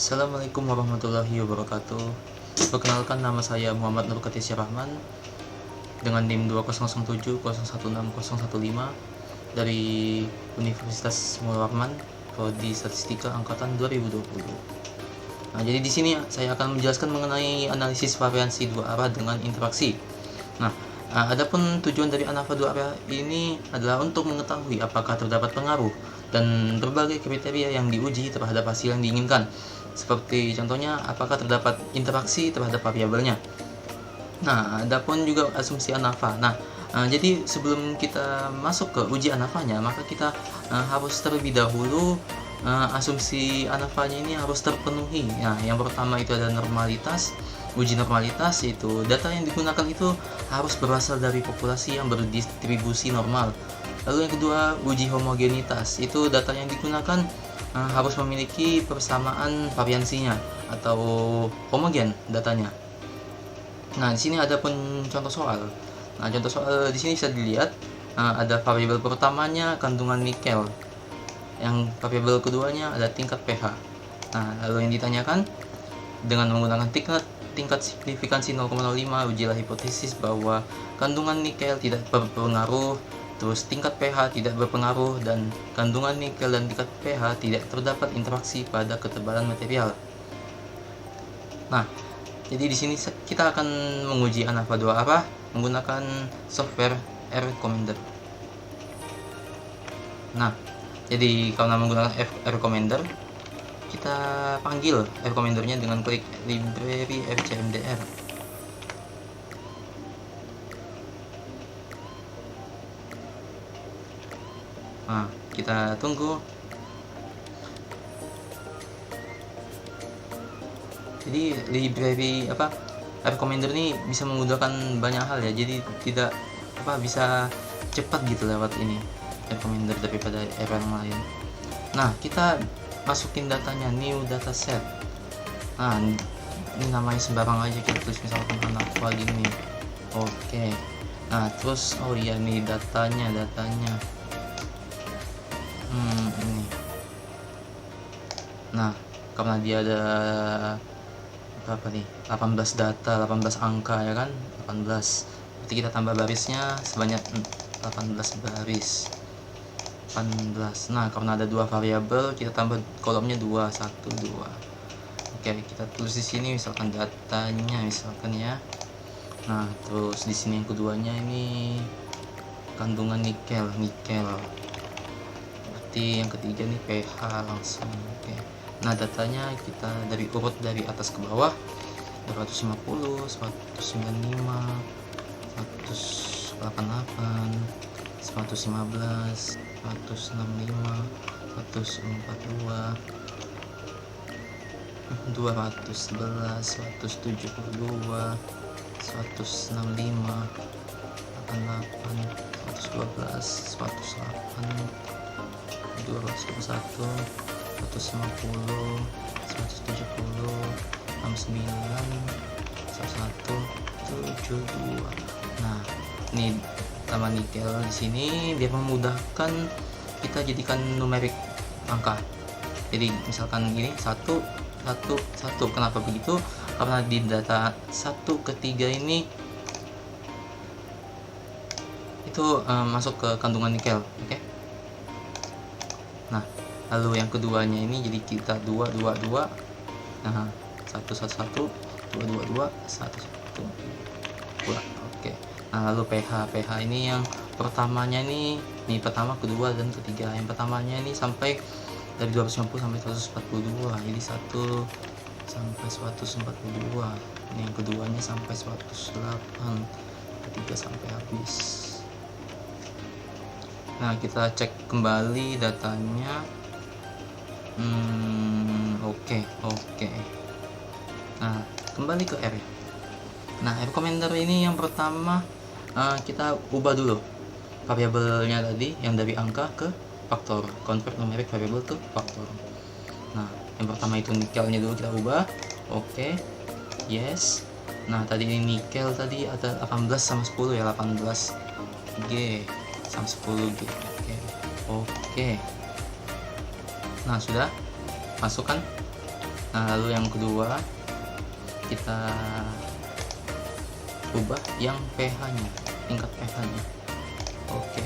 Assalamualaikum warahmatullahi wabarakatuh. Perkenalkan, nama saya Muhammad Nur Katisya Rahman dengan NIM 20070160115 dari Universitas Muhammad Rahman, Prodi Statistika angkatan 2020. Nah, jadi di sini saya akan menjelaskan mengenai analisis variansi dua arah dengan interaksi. Adapun tujuan dari ANAVA dua arah ini adalah untuk mengetahui apakah terdapat pengaruh dan berbagai kriteria yang diuji terhadap hasil yang diinginkan. Seperti contohnya, apakah terdapat interaksi terhadap variabelnya. Adapun juga asumsi ANAVA. Jadi sebelum kita masuk ke uji ANAVA-nya, maka kita harus terlebih dahulu asumsi ANAVA-nya ini harus terpenuhi. Yang pertama itu adalah normalitas. Uji normalitas itu data yang digunakan itu harus berasal dari populasi yang berdistribusi normal. Lalu yang kedua, uji homogenitas. Itu data yang digunakan harus memiliki persamaan variansinya atau homogen datanya. Di sini ada pun contoh soal. Contoh soal di sini bisa dilihat ada variabel pertamanya kandungan nikel. Yang variabel keduanya ada tingkat pH. Lalu yang ditanyakan, dengan menggunakan tingkat signifikansi 0,05 ujilah hipotesis bahwa kandungan nikel tidak berpengaruh, terus tingkat pH tidak berpengaruh, dan kandungan nikel dan tingkat pH tidak terdapat interaksi pada ketebalan material. Jadi di sini kita akan menguji ANAVA dua arah menggunakan software RCommander. Jadi karena menggunakan RCommander, kita panggil RCommander-nya dengan klik library RCMDR. Kita tunggu. Jadi library RCommander ini bisa memudahkan banyak hal ya. Jadi tidak bisa cepat gitu lewat ini RCommander daripada yang lain. Kita masukin datanya, new dataset. Ini namanya sembarang aja, kita tulis misalkan ANAVA gini. Oke. Terus nih datanya. Ini. Karena dia ada 18 data, 18 angka ya kan? 18. Berarti kita tambah barisnya sebanyak 18 baris. 18. Karena ada dua variabel, kita tambah kolomnya 2, 1, 2. Oke, kita tulis di sini misalkan datanya misalkan ya. Terus di sini yang keduanya ini kandungan nikel. Berarti yang ketiga nih pH langsung. Oke. Datanya kita urut dari atas ke bawah. 250, 195, 188, 115, 165, 142, 211, 172, 165, 88, 112, 108, 221, 150, 170, 69, 1172. Ini nama nikel di sini biar memudahkan kita jadikan numerik angka. Jadi misalkan ini 1. Kenapa begitu? Karena di data 1 ke 3 ini itu masuk ke kandungan nikel. Oke. Lalu yang keduanya ini jadi kita 2. 1, 1, 1, 2, 2, 1, 2. Oke. Lalu pH ini yang pertamanya ini pertama, kedua, dan ketiga. Yang pertamanya ini sampai dari 250 sampai 142. Jadi 1 sampai 142. Ini yang keduanya sampai 108. Ketiga sampai habis. Kita cek kembali datanya. Oke. Kembali ke R. RCommander ini yang pertama kita ubah dulu variabelnya tadi yang dari angka ke faktor, convert numerik variabel ke faktor. Yang pertama itu nikelnya dulu kita ubah. Oke. Yes. Tadi ini nikel tadi ada 18 sama 10 ya, 18 G sama 10 G. Oke. Sudah masukkan Nah, lalu yang kedua kita ubah yang pH-nya, tingkat pH-nya. Oke,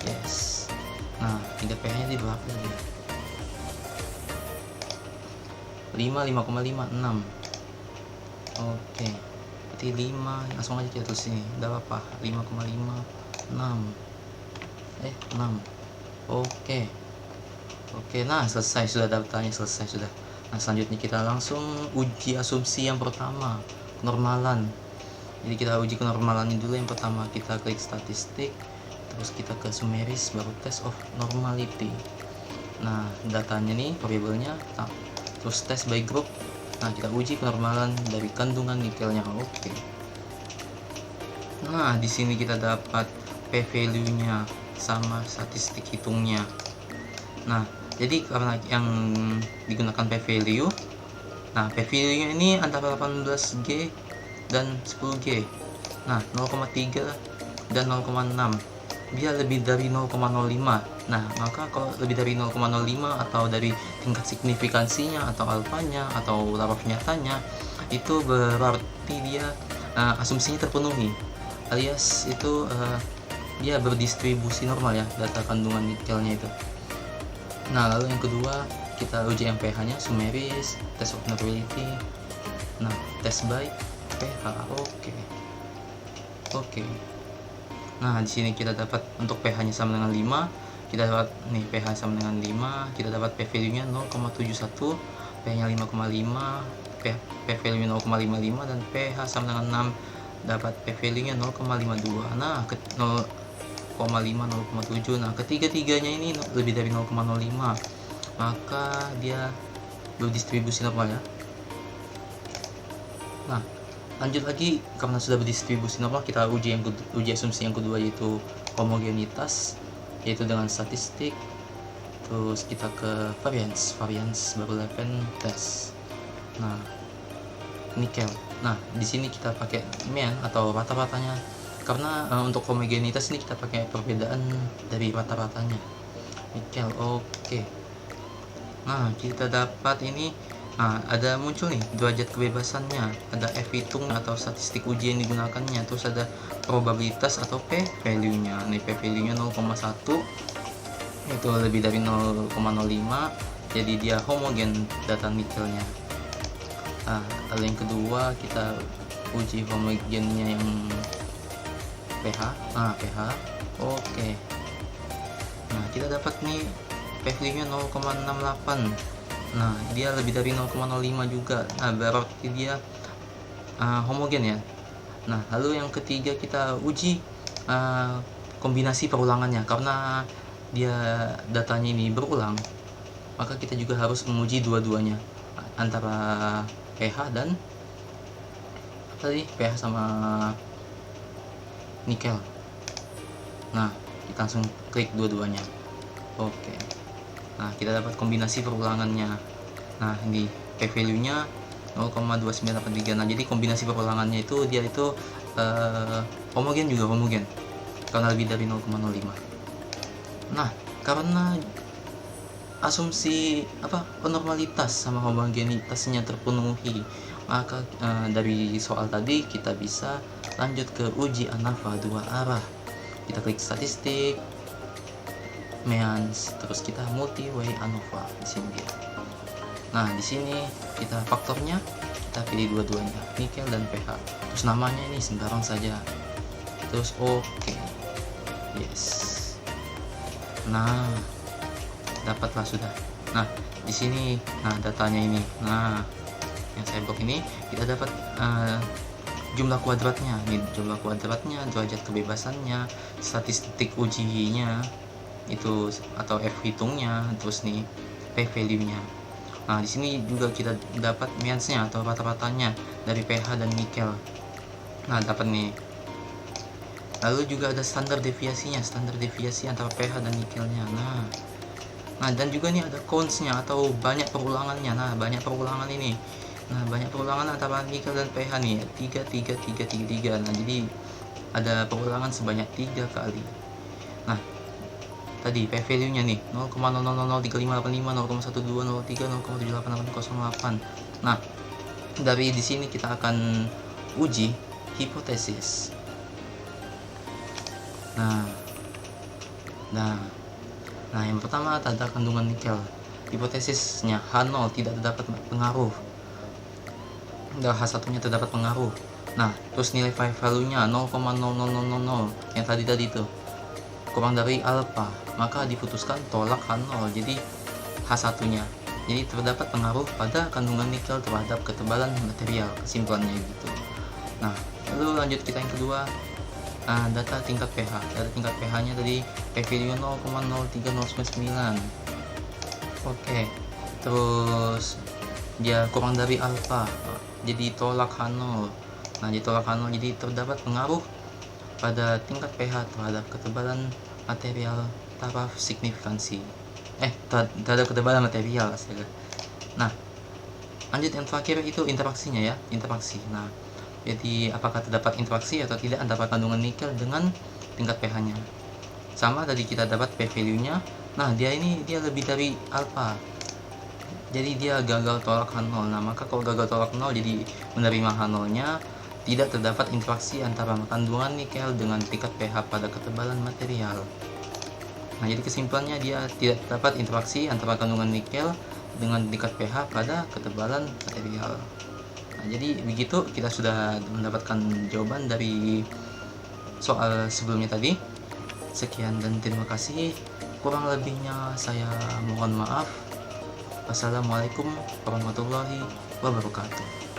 yes. Nah, tingkat pH-nya di berapa lagi? 5, 5,5, 6. Oke, berarti 5, langsung aja kita tulis sini. Udah apa? 5,5, 6. 6. Oke. Oke, nah selesai sudah, daftarnya selesai sudah. Nah, selanjutnya kita langsung uji asumsi yang pertama, kenormalan. Jadi kita uji kenormalannya dulu. Yang pertama kita klik statistik, terus kita ke sumeris, baru test of normality. Nah, datanya nih, variabelnya, terus test by group. Nah, kita uji kenormalan dari kandungan nikelnya. Oke. Nah, di sini kita dapat p-value-nya sama statistik hitungnya. Nah, jadi karena yang digunakan p-value, nah p-value-nya ini antara 18G dan 10G. Nah, 0,3 dan 0,6. Dia lebih dari 0,05. Nah, maka kalau lebih dari 0,05 atau dari tingkat signifikansinya atau alfanya atau laraf nyatanya, itu berarti dia asumsinya terpenuhi, alias itu dia berdistribusi normal ya, data kandungan nikelnya itu. Nah, lalu yang kedua kita uji yang pH-nya, sumeris, test of normality. Nah, test by pH. Oke. Nah, di sini kita dapat untuk pH-nya sama dengan 5. Kita dapat nih pH sama dengan 5, kita dapat p-value-nya 0,71, pH-nya 5,5, p-value 0,55 dan pH sama dengan 6, dapat p-value-nya 0,52. Nah, 0,5, 0,7. Nah, ketiga-tiganya ini lebih dari 0,05, maka dia berdistribusi normal ya. Nah, lanjut lagi, karena sudah berdistribusi normal, kita uji asumsi yang kedua, yaitu homogenitas, yaitu dengan statistik. Terus kita ke variance baru level test. Nah, nikel. Nah, di sini kita pakai mean atau rata-ratanya, karena untuk homogenitas ini kita pakai perbedaan dari rata-ratanya nikel. Oke. Nah, kita dapat ini. Nah, ada muncul nih derajat kebebasannya, ada F hitung atau statistik uji yang digunakannya, terus ada probabilitas atau p-value-nya. Nih p-value-nya 0,1, itu lebih dari 0,05, jadi dia homogen data nikelnya. Nah, lalu yang kedua kita uji homogennya yang pH. Nah, pH. Oke. Nah, kita dapat nih p-value-nya 0,68. Nah, dia lebih dari 0,05 juga. Nah, berarti dia homogen ya. Nah, lalu yang ketiga kita uji kombinasi perulangannya, karena dia datanya ini berulang, maka kita juga harus menguji dua-duanya, antara pH dan pH sama nikel. Nah, kita langsung klik dua-duanya. Oke. Nah, kita dapat kombinasi perulangannya. Nah, ini p-value-nya 0,2983. Nah, jadi kombinasi perulangannya itu dia itu homogen karena lebih dari 0,05. Nah, karena asumsi normalitas sama homogenitasnya terpenuhi, maka dari soal tadi kita bisa lanjut ke uji ANOVA 2 arah. Kita klik statistik, means, terus kita multi way ANOVA di sini dia. Nah, di sini kita faktornya kita pilih dua-duanya, nikel dan pH. Terus namanya ini sembarang saja. Terus oke. Yes. Nah, dapatlah sudah. Nah, di sini datanya ini. Nah, yang saya blok ini kita dapat jumlah kuadratnya. Ini jumlah kuadratnya, derajat kebebasannya, statistik ujinya itu atau F hitungnya, terus nih p-value-nya. Nah, di sini juga kita dapat means-nya atau rata-ratanya dari pH dan nikel. Nah, dapat nih. Lalu juga ada standar deviasi antara pH dan nikelnya. Nah, dan juga nih ada counts-nya atau banyak perulangannya. Nah, banyak perulangan ini. Nah, banyak perulangan antara nikel dan pH nih, 3. Nah, jadi ada perulangan sebanyak 3 kali. Nah, tadi P value-nya nih 0,000355, 0,1203, 0,788008. Nah, dari di sini kita akan uji hipotesis. Nah, yang pertama tanda kandungan nikel. Hipotesisnya H0 tidak terdapat pengaruh. Dan H1-nya terdapat pengaruh. Nah, terus nilai value-nya 0,00000 yang tadi itu kurang dari alpha, maka diputuskan tolak H0, jadi H1-nya. Jadi terdapat pengaruh pada kandungan nikel terhadap ketebalan material, kesimpulannya gitu. Nah, lalu lanjut kita yang kedua. Data tingkat pH. Data tingkat pH-nya tadi P value 0,03099. Oke. Terus dia kurang dari alpha, jadi tolak H0. Nah, ditolak H0 jadi terdapat pengaruh pada tingkat pH terhadap ketebalan material taraf signifikansi. Terhadap ketebalan material astaga. Nah, lanjut yang terakhir itu interaksinya ya, interaksi. Nah, jadi apakah terdapat interaksi atau tidak antara kandungan nikel dengan tingkat pH-nya. Sama tadi kita dapat P value-nya. Nah, dia lebih dari alpha. Jadi dia gagal tolak H0. Nah, maka kalau gagal tolak 0 jadi menerima H0-nya, tidak terdapat interaksi antara kandungan nikel dengan tingkat pH pada ketebalan material. Nah, jadi kesimpulannya dia tidak terdapat interaksi antara kandungan nikel dengan tingkat pH pada ketebalan material. Nah, jadi begitu kita sudah mendapatkan jawaban dari soal sebelumnya tadi. Sekian dan terima kasih. Kurang lebihnya saya mohon maaf. Wassalamualaikum warahmatullahi wabarakatuh.